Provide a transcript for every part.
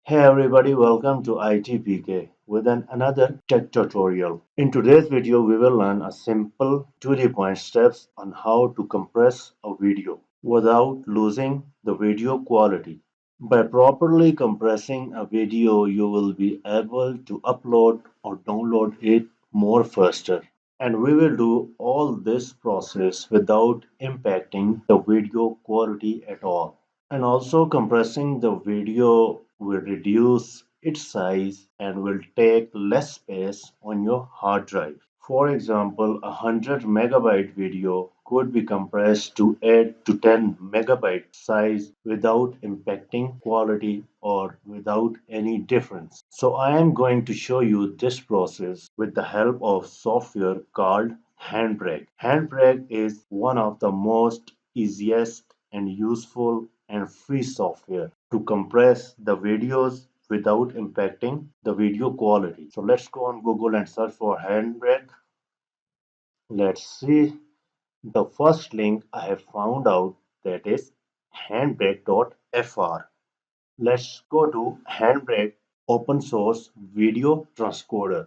Hey everybody, welcome to ITPK with another tech tutorial. In today's video, we will learn a simple 2-point steps on how to compress a video without losing the video quality. By properly compressing a video, you will be able to upload or download it more faster. And we will do all this process without impacting the video quality at all. And also compressing the video will reduce its size and will take less space on your hard drive. For example, a 100 megabyte video could be compressed to 8 to 10 megabyte size without impacting quality or without any difference. So I am going to show you this process with the help of software called HandBrake. HandBrake is one of the most easiest and useful and free software to compress the videos without impacting the video quality. So let's go on Google and search for HandBrake. Let's see. The first link I have found out, that is handbrake.fr. Let's go to HandBrake open source video transcoder.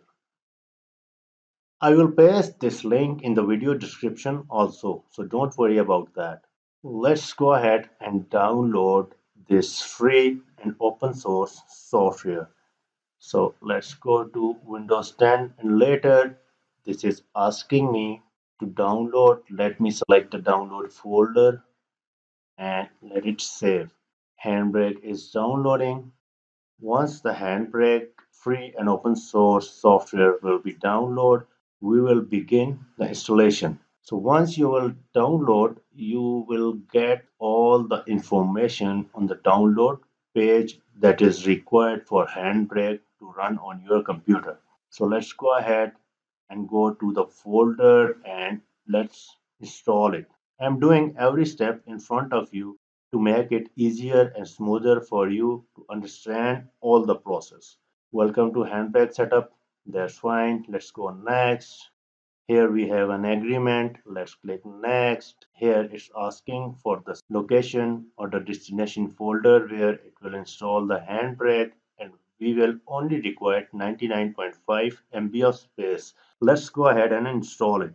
I will paste this link in the video description also, so don't worry about that. Let's go ahead and download this free and open source software. So let's go to Windows 10 and later this is asking me to download. Let me select the download folder and let it save. HandBrake is downloading. Once the HandBrake free and open source software will be downloaded, we will begin the installation. So once you will download, you will get all the information on the download page that is required for HandBrake to run on your computer. So let's go ahead and go to the folder and let's install it. I'm doing every step in front of you to make it easier and smoother for you to understand all the process. Welcome to HandBrake setup. That's fine. Let's go next. Here we have an agreement. Let's click next. Here it's asking for the location or the destination folder where it will install the HandBrake, and we will only require 99.5 MB of space. Let's go ahead and install it.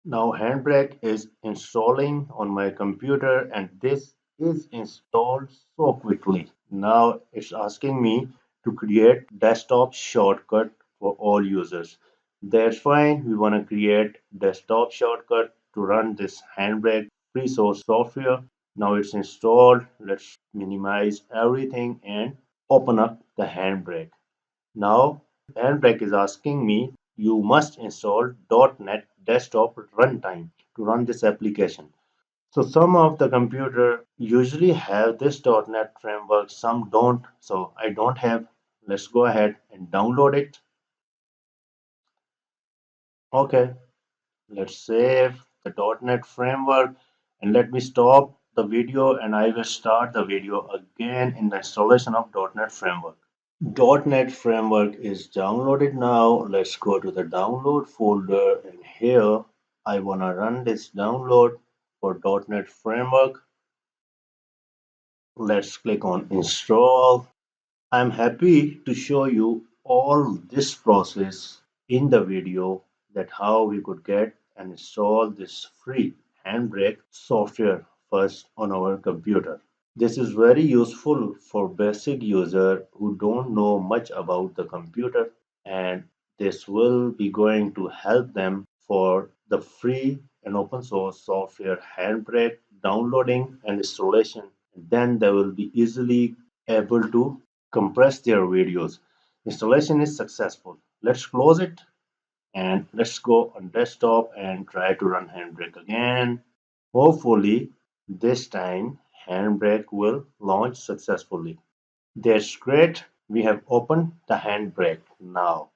Now HandBrake is installing on my computer and this is installed so quickly. Now it's asking me to create desktop shortcut for all users. That's fine. We want to create desktop shortcut to run this HandBrake free source software. Now it's installed. Let's minimize everything and open up the HandBrake. Now HandBrake is asking me you must install .NET Desktop Runtime to run this application. So some of the computer usually have this .NET framework, some don't. So I don't have. Let's go ahead and download it. Okay, let's save the .NET framework and let me stop the video and I will start the video again in the installation of .NET framework. .NET framework is downloaded now. Let's go to the download folder and here I want to run this download for .NET framework. Let's click on install. I'm happy to show you all this process in the video, that how we could get and install this free HandBrake software first on our computer. This is very useful for basic user who don't know much about the computer, and this will be going to help them for the free and open source software HandBrake downloading and installation. Then they will be easily able to compress their videos. Installation is successful. Let's close it and let's go on desktop and try to run HandBrake again. Hopefully this time HandBrake will launch successfully. That's great. We have opened the HandBrake now.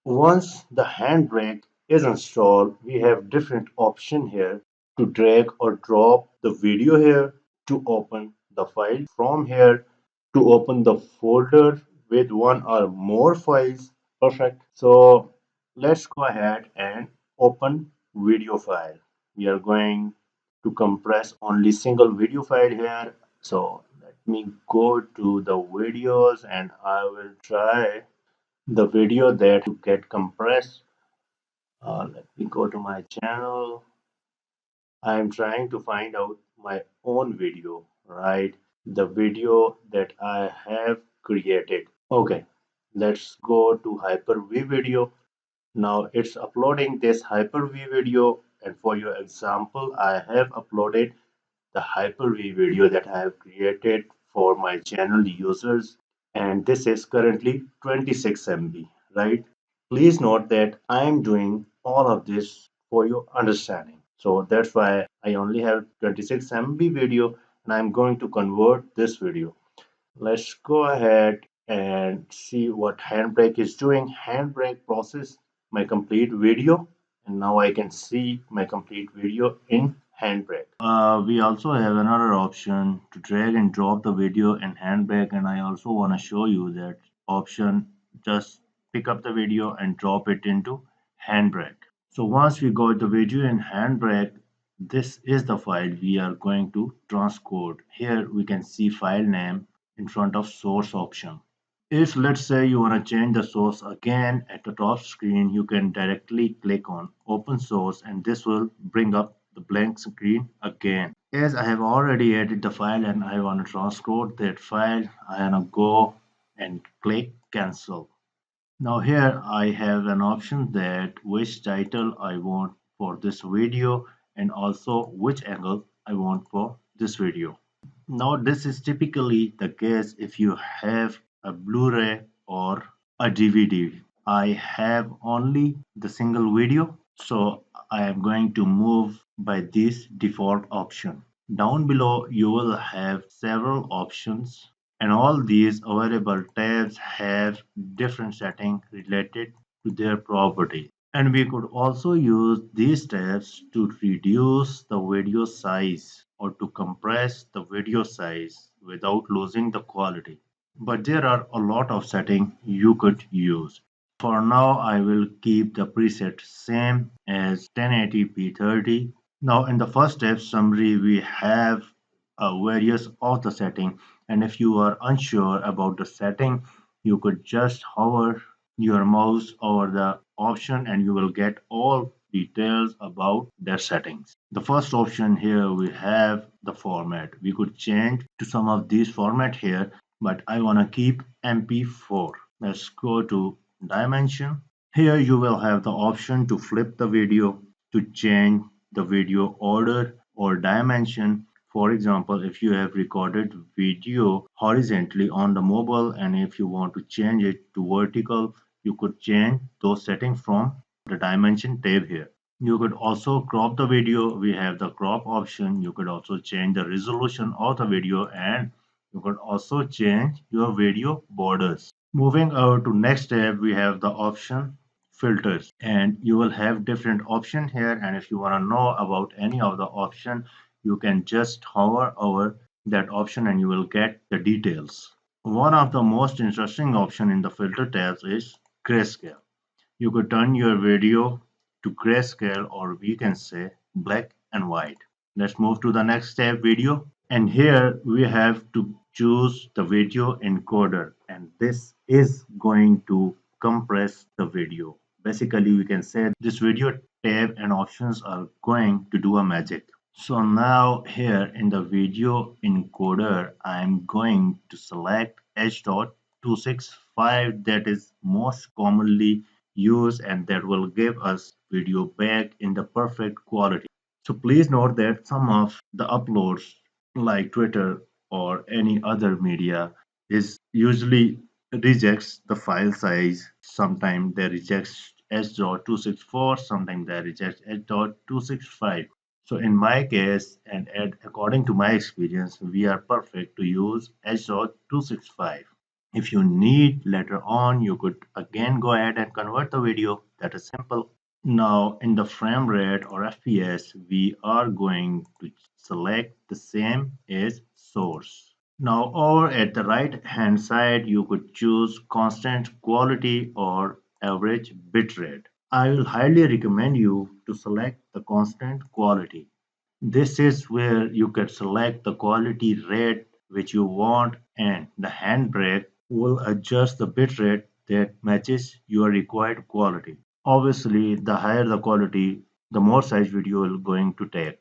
Once the HandBrake is installed, we have different options here to drag or drop the video here, to open the file from here, to open the folder with one or more files. Perfect. So let's go ahead and open video file. We are going to compress only single video file here. So let me go to the videos and I will try the video that you get compressed. Let me go to my channel. I am trying to find out my own video, right? The video that I have created. Okay, let's go to Hyper-V video. Now it's uploading this Hyper-V video, and for your example, I have uploaded the Hyper-V video that I have created for my channel users, and this is currently 26 MB, right? Please note that I am doing all of this for your understanding. So that's why I only have 26 MB video and I'm going to convert this video. Let's go ahead and see what Handbrake is doing. Handbrake process my complete video and now I can see my complete video in Handbrake. We also have another option to drag and drop the video in Handbrake, and I also want to show you that option. Just pick up the video and drop it into Handbrake. So once we got the video in Handbrake, this is the file we are going to transcode. Here we can see file name in front of source option. If let's say you want to change the source again at the top screen, you can directly click on open source and this will bring up the blank screen again. As I have already added the file and I want to transcode that file, I want to go and click cancel. Now here I have an option that which title I want for this video and also which angle I want for this video. Now this is typically the case if you have a Blu-ray or a DVD. I have only the single video, so I am going to move by this default option. Down below you will have several options and all these available tabs have different settings related to their property. And we could also use these tabs to reduce the video size or to compress the video size without losing the quality. But there are a lot of settings you could use. For now, I will keep the preset same as 1080p 30. Now in the first step summary, we have various of the setting, and if you are unsure about the setting, you could just hover your mouse over the option and you will get all details about their settings. The first option here we have the format. We could change to some of these format here, but I want to keep MP4. Let's go to dimension. Here you will have the option to flip the video, to change the video order or dimension. For example, if you have recorded video horizontally on the mobile and if you want to change it to vertical, you could change those settings from the dimension tab here. You could also crop the video. We have the crop option. You could also change the resolution of the video and you could also change your video borders. Moving over to next tab, we have the option filters and you will have different option here, and if you want to know about any of the option you can just hover over that option and you will get the details. One of the most interesting option in the filter tabs is grayscale. You could turn your video to grayscale or we can say black and white. Let's move to the next tab, video, and here we have to choose the video encoder and this is going to compress the video. Basically we can say this video tab and options are going to do a magic. So now here in the video encoder, I'm going to select H.265 that is most commonly used and that will give us video back in the perfect quality. So please note that some of the uploads like Twitter or any other media is usually rejects the file size. Sometimes they reject H.264, sometimes they reject H.265. So in my case, and according to my experience, we are perfect to use H.265. If you need later on, you could again go ahead and convert the video. That is simple. Now in the frame rate or FPS, we are going to select the same as source. Now over at the right hand side, you could choose constant quality or average bitrate. I will highly recommend you to select the constant quality. This is where you can select the quality rate which you want, and the handbrake will adjust the bitrate that matches your required quality. Obviously, the higher the quality, the more size video will going to take,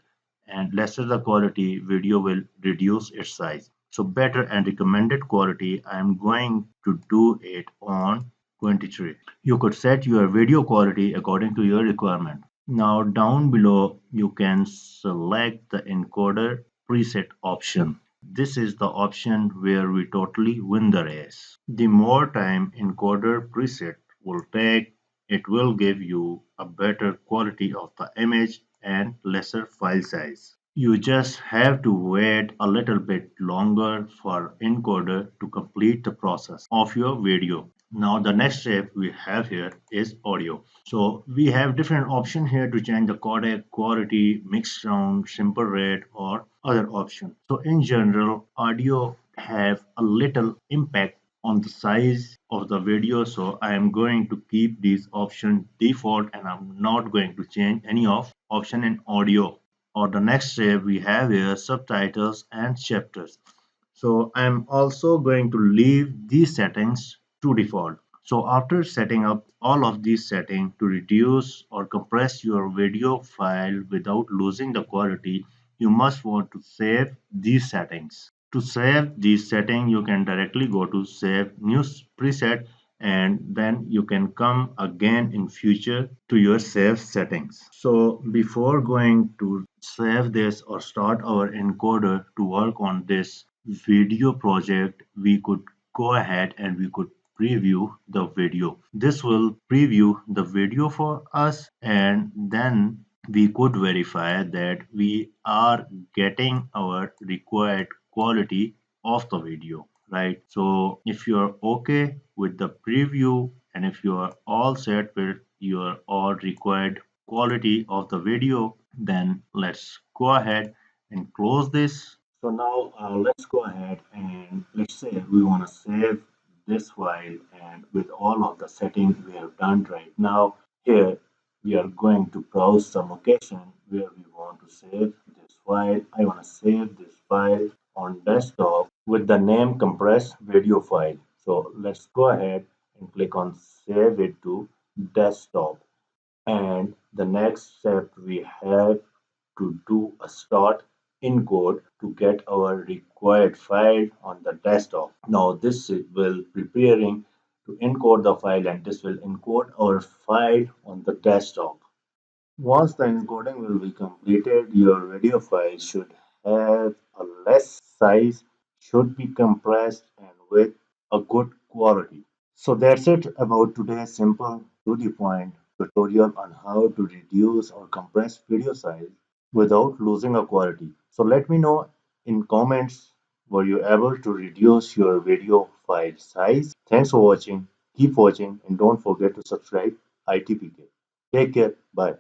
and lesser the quality, video will reduce its size. So better and recommended quality, I am going to do it on 23. You could set your video quality according to your requirement. Now down below you can select the encoder preset option. This is the option where we totally win the race. The more time encoder preset will take, it will give you a better quality of the image and lesser file size. You just have to wait a little bit longer for encoder to complete the process of your video. Now the next step we have here is audio. So we have different options here to change the codec quality, mix sound, simple rate or other option. So in general, audio have a little impact on the size of the video. So I am going to keep these options default and I'm not going to change any of option in audio. Or the next step we have here subtitles and chapters. So I'm also going to leave these settings to default. So after setting up all of these settings to reduce or compress your video file without losing the quality, you must want to save these settings. To save these settings, you can directly go to save new preset and then you can come again in future to your save settings. So before going to save this or start our encoder to work on this video project, we could go ahead and we could preview the video. This will preview the video for us and then we could verify that we are getting our required quality of the video, right? So if you're okay with the preview and if you are all set with your all required quality of the video, then let's go ahead and close this. So now let's go ahead and let's say we want to save this file and with all of the settings we have done right now, here we are going to browse some location where we want to save this file. I want to save this file on desktop with the name compressed video file. So let's go ahead and click on save it to desktop. And the next step we have to do a start encode to get our required file on the desktop. Now this will preparing to encode the file and this will encode our file on the desktop. Once the encoding will be completed, your video file should have a less size, should be compressed and with a good quality. So that's it about today's simple to the point tutorial on how to reduce or compress video size without losing a quality. So let me know in comments, were you able to reduce your video file size? Thanks for watching. Keep watching and don't forget to subscribe ITPK. Take care. Bye.